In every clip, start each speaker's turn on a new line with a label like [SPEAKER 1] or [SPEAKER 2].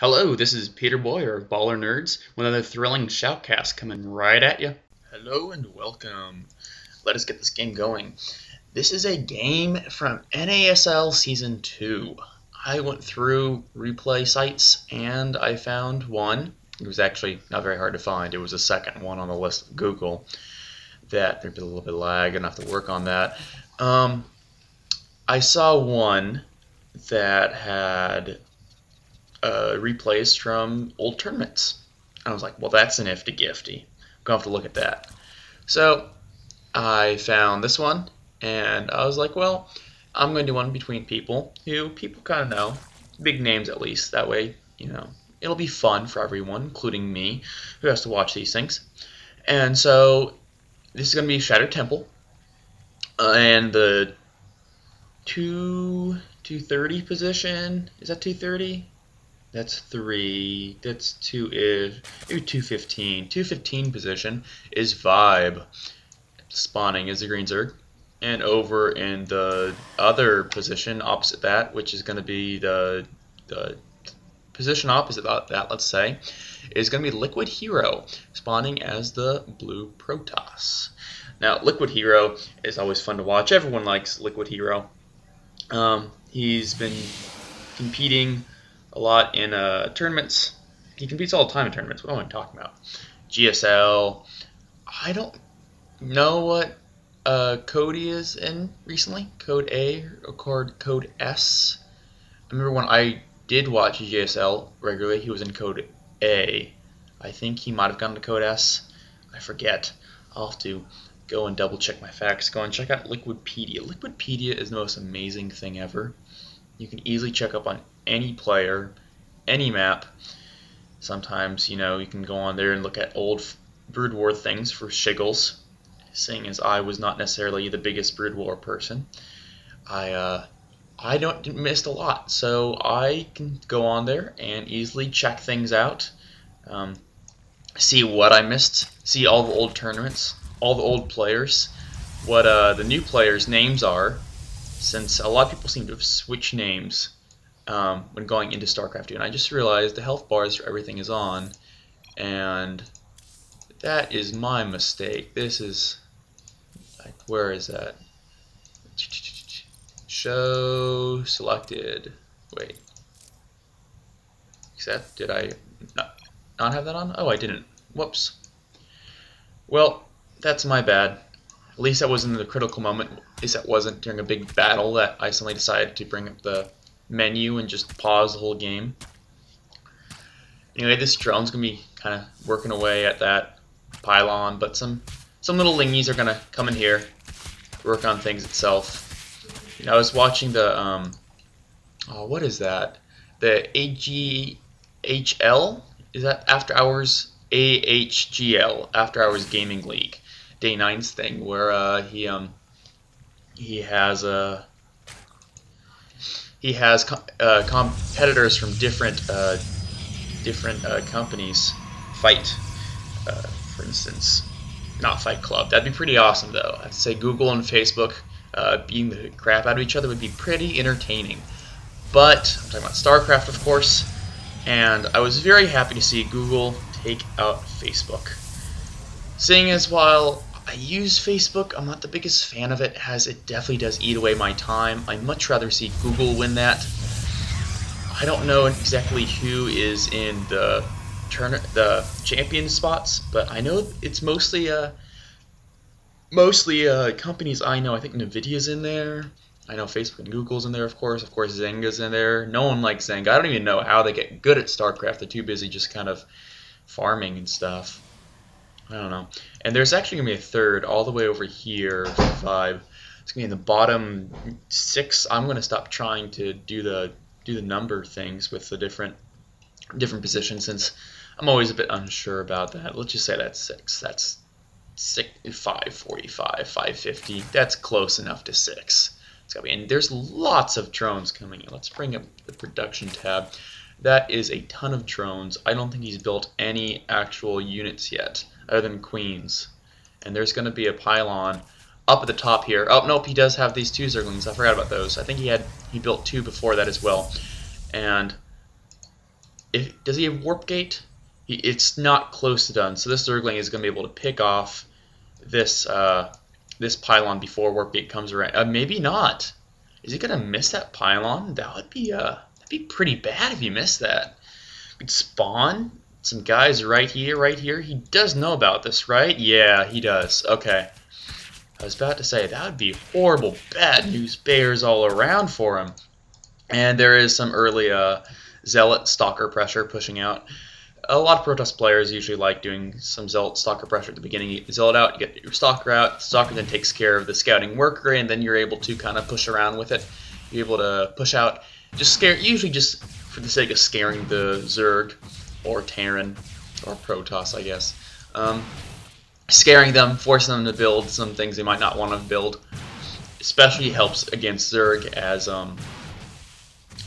[SPEAKER 1] Hello, this is Peter Boyer of BallerNerds with another thrilling shoutcast coming right at you. Hello and welcome. Let us get this game going. This is a game from NASL Season 2. I went through replay sites and I found one. It was actually not very hard to find. It was the second one on the list of Google. There's a little bit of lag, and I have to work on that. I saw one that had replays from old tournaments. I was like, well, that's a nifty gifty. I'm going to have to look at that. So I found this one, and I was like, well, I'm going to do one between people who people kind of know, big names at least. That way, it'll be fun for everyone, including me, who has to watch these things. And so this is going to be Shattered Temple, and the 230 position. Is that 230? That's 3. That's 2-ish. Maybe 215. 215 position is Vibe. Spawning is the Green Zerg. And over in the other position opposite that, which is going to be the position opposite that, let's say, is going to be Liquid Hero, spawning as the Blue Protoss. Now, Liquid Hero is always fun to watch. Everyone likes Liquid Hero. He's been competing a lot in tournaments. He competes all the time in tournaments. What am I talking about? GSL. I don't know what code he is in recently. Code A or code S. I remember when I did watch GSL regularly, he was in code A. I think he might have gone to code S. I forget. I'll have to go and double check my facts. Go and check out Liquidpedia. Liquidpedia is the most amazing thing ever. You can easily check up on any player, any map. Sometimes, you can go on there and look at old Brood War things for shiggles. Seeing as I was not necessarily the biggest Brood War person, I missed a lot. So I can go on there and easily check things out, see what I missed, see all the old tournaments, all the old players, what the new players' names are, since a lot of people seem to have switched names when going into StarCraft 2. And I just realized the health bars for everything is on, and that is my mistake. This is, like, where is that? Show selected. Wait. Except, did I not have that on? Oh, I didn't. Whoops. Well, that's my bad. At least that wasn't the critical moment. At least that wasn't during a big battle that I suddenly decided to bring up the menu and just pause the whole game. Anyway, this drone's gonna be kind of working away at that pylon, but some little lingies are gonna come in here, work on things itself. I was watching the what is that? The AGHL? Is that After Hours? AHGL, After Hours Gaming League, Day 9's thing, where he has competitors from different companies fight. For instance, not Fight Club. That'd be pretty awesome, though. I'd say Google and Facebook beating the crap out of each other would be pretty entertaining. But I'm talking about StarCraft, of course, and I was very happy to see Google take out Facebook. Seeing as while I use Facebook, I'm not the biggest fan of it, as it definitely does eat away my time. I'd much rather see Google win that. I don't know exactly who is in the champion spots, but I know it's mostly companies I know. I think Nvidia's in there. I know Facebook and Google's in there, of course. Of course, Zynga's in there. No one likes Zynga. I don't even know how they get good at StarCraft. They're too busy just kind of farming and stuff. I don't know. And there's actually going to be a third all the way over here for Vibe. It's going to be in the bottom 6. I'm going to stop trying to do the number things with the different positions, since I'm always a bit unsure about that. Let's just say that's 6. That's 545, 550. That's close enough to 6. It's gotta be. And there's lots of drones coming in. Let's bring up the production tab. That is a ton of drones. I don't think he's built any actual units yet, other than queens. And there's going to be a pylon up at the top here. Oh, nope, he does have these 2 zerglings. I forgot about those. I think he built 2 before that as well. And does he have Warp Gate? It's not close to done, so this Zergling is going to be able to pick off this this pylon before Warp Gate comes around. Maybe not. Is he going to miss that pylon? That would be that'd be pretty bad if he missed that. We'd spawn some guys right here, right here. He does know about this, right? Yeah, he does. Okay. I was about to say, that would be horrible, bad news bears all around for him. And there is some early Zealot Stalker pressure pushing out. A lot of Protoss players usually like doing some Zealot Stalker pressure at the beginning. You get the Zealot out, you get your Stalker out. The Stalker then takes care of the scouting worker, and then you're able to kind of push around with it. You're able to push out, just scare, usually just for the sake of scaring the Zerg or Terran or Protoss, I guess. Scaring them, forcing them to build some things they might not want to build. Especially helps against Zerg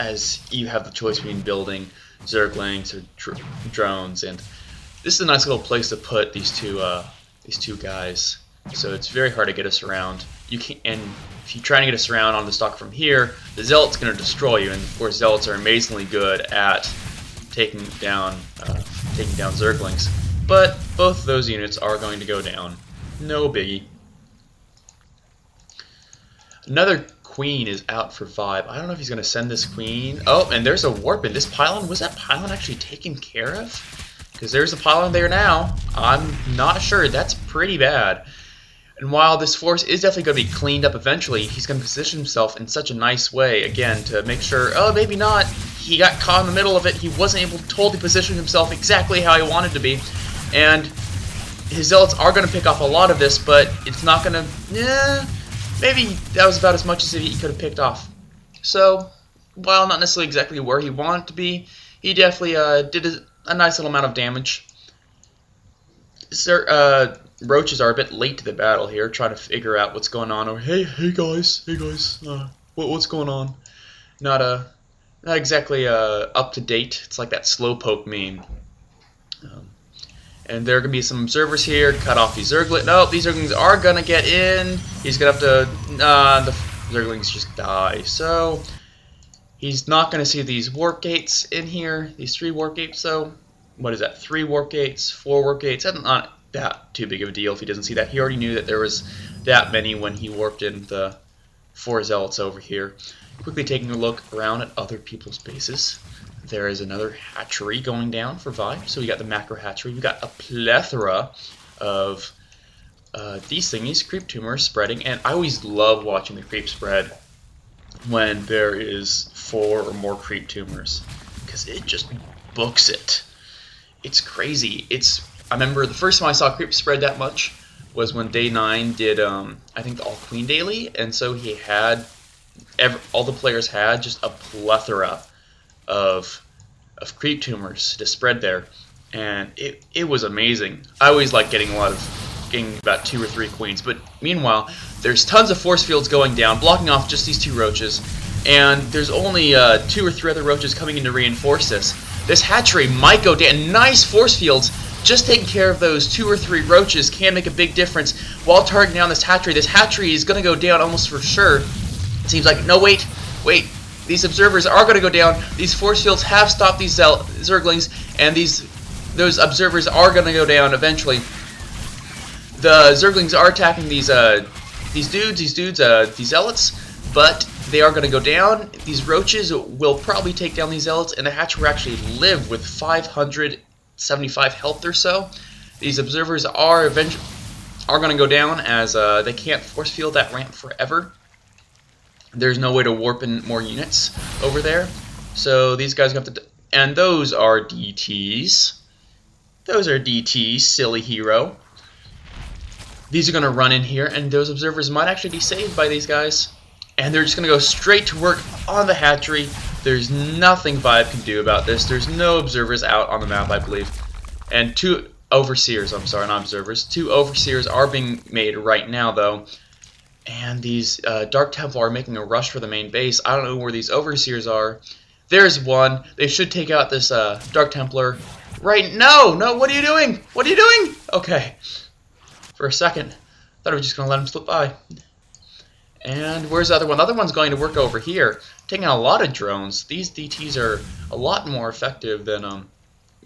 [SPEAKER 1] as you have the choice between building Zerglings or drones, and this is a nice little place to put these two guys. So it's very hard to get us around. You can, and if you try to get us around on the stalker from here, the Zealot's going to destroy you. And of course, Zealots are amazingly good at taking down Zerglings. But both of those units are going to go down. No biggie. Another Queen is out for Vibe. I don't know if he's going to send this Queen. Oh, and there's a warp in this pylon. Was that pylon actually taken care of? Because there's a pylon there now. I'm not sure. That's pretty bad. And while this force is definitely going to be cleaned up eventually, he's going to position himself in such a nice way, again, to make sure, oh, maybe not. He got caught in the middle of it. He wasn't able to totally position himself exactly how he wanted to be. And his Zealots are going to pick off a lot of this, but it's not going to... maybe that was about as much as he could have picked off. So, while not necessarily exactly where he wanted to be, he definitely did a nice little amount of damage. Roaches are a bit late to the battle here, trying to figure out what's going on. Or hey guys, what's going on? Not exactly up to date. It's like that slowpoke meme. And there are going to be some observers here, cut off these Zerglings. No, these Zerglings are going to get in. He's going to have to... the Zerglings just die. So, he's not going to see these warp gates in here. These 3 warp gates, so... What is that? 3 warp gates, 4 warp gates. That's not that too big of a deal if he doesn't see that. He already knew that there was that many when he warped in the 4 Zealots over here. Quickly taking a look around at other people's bases. There is another hatchery going down for Vibe. So we got the macro hatchery. We got a plethora of these thingies, creep tumors spreading, and I always love watching the creep spread when there is 4 or more creep tumors because it just books it. It's crazy. I remember the first time I saw creep spread that much was when Day 9 did I think the All Queen daily, and so he had all the players had just a plethora of creep tumors to spread there, and it was amazing. I always like getting about 2 or 3 queens, but meanwhile there's tons of force fields going down, blocking off just these 2 roaches, and there's only 2 or 3 other roaches coming in to reinforce this. This hatchery might go down. Nice force fields. Just taking care of those 2 or 3 roaches can make a big difference while targeting down this hatchery. This hatchery is going to go down almost for sure. It seems like, no, wait. These observers are going to go down. These force fields have stopped these Zerglings, and those observers are going to go down eventually. The Zerglings are attacking these Zealots, but they are going to go down. These roaches will probably take down these Zealots, and the hatchery will actually live with 575 health or so. These observers are going to go down as they can't force field that ramp forever. There's no way to warp in more units over there. So these guys have to... And those are DTs. Those are DTs, silly hero. These are going to run in here, and those observers might actually be saved by these guys. And they're just going to go straight to work on the hatchery. There's nothing Vibe can do about this. There's no observers out on the map, I believe. And 2 overseers, I'm sorry, not observers. 2 overseers are being made right now, though. And these Dark Templar are making a rush for the main base. I don't know where these overseers are. There's one. They should take out this Dark Templar. Right? No! What are you doing? What are you doing? Okay. For a second, thought I was just going to let him slip by. And where's the other one? The other one's going to work over here, taking out a lot of drones. These DTs are a lot more effective than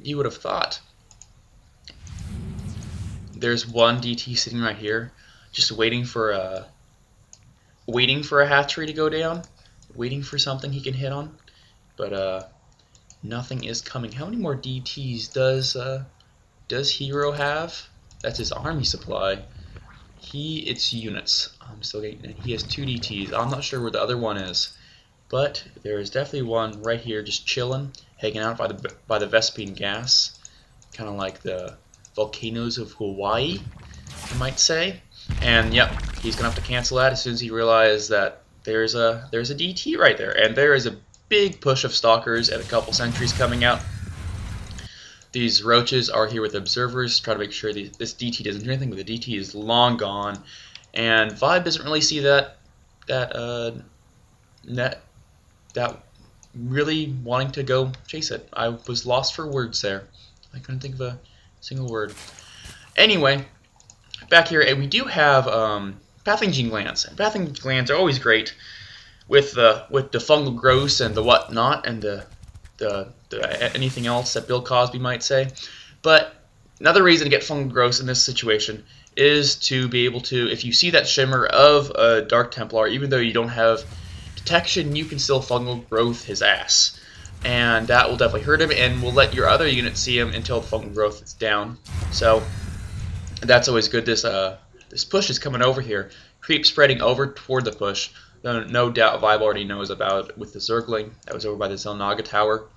[SPEAKER 1] you would have thought. There's one DT sitting right here, just waiting for a hatchery to go down, waiting for something he can hit on. But nothing is coming. How many more DTs does Hero have? That's his army supply. It's units. I'm still getting. He has 2 DTs. I'm not sure where the other one is, but there is definitely one right here, just chilling, hanging out by the Vespine gas, kind of like the volcanoes of Hawaii, I might say. And yep, he's gonna have to cancel that as soon as he realizes that there's a DT right there, and there is a big push of stalkers and a couple sentries coming out. These roaches are here with observers, try to make sure this DT doesn't do anything, but the DT is long gone, and Vibe doesn't really see that really wanting to go chase it. I was lost for words there. I couldn't think of a single word. Anyway, back here, and we do have pathogene glands. And pathogene glands are always great with the fungal growth and the whatnot and the anything else that Bill Cosby might say. But another reason to get fungal growth in this situation is to be able to, if you see that shimmer of a Dark Templar, even though you don't have detection, you can still fungal growth his ass. And that will definitely hurt him, and will let your other units see him until the fungal growth is down. So that's always good. This push is coming over here. Creep spreading over toward the push. No doubt Vibe already knows about it with the Zergling that was over by the Zelnaga Tower.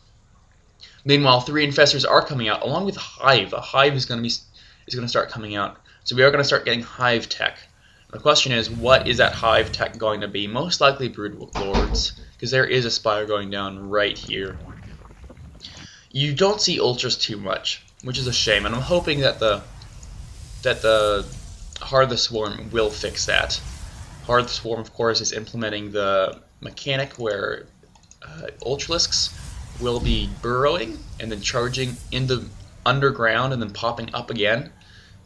[SPEAKER 1] Meanwhile, 3 infestors are coming out, along with Hive. A Hive is going to start coming out. So we are going to start getting Hive tech. The question is, what is that Hive tech going to be? Most likely Brood Lords, because there is a Spire going down right here. You don't see Ultras too much, which is a shame, and I'm hoping that the Heart of the Swarm will fix that. Heart of the Swarm, of course, is implementing the mechanic where Ultralisks will be burrowing and then charging in the underground and then popping up again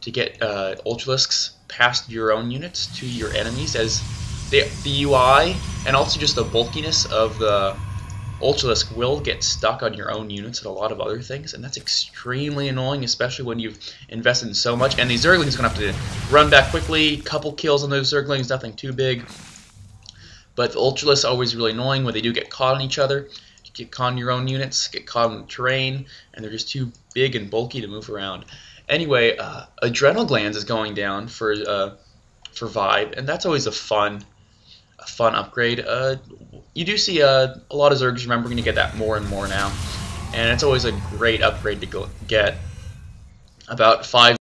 [SPEAKER 1] to get Ultralisks past your own units to your enemies, as the UI and also just the bulkiness of the Ultralisk will get stuck on your own units and a lot of other things, and that's extremely annoying, especially when you've invested in so much. And these Zerglings are going to have to run back quickly. Couple kills on those Zerglings, nothing too big. But the Ultralisks are always really annoying when they do get caught on each other. Get caught on your own units, get caught on the terrain, and they're just too big and bulky to move around. Anyway, Adrenal Glands is going down for Vibe, and that's always a fun upgrade. You do see a lot of Zergs, remember, going to get that more and more now, and it's always a great upgrade to get. About 5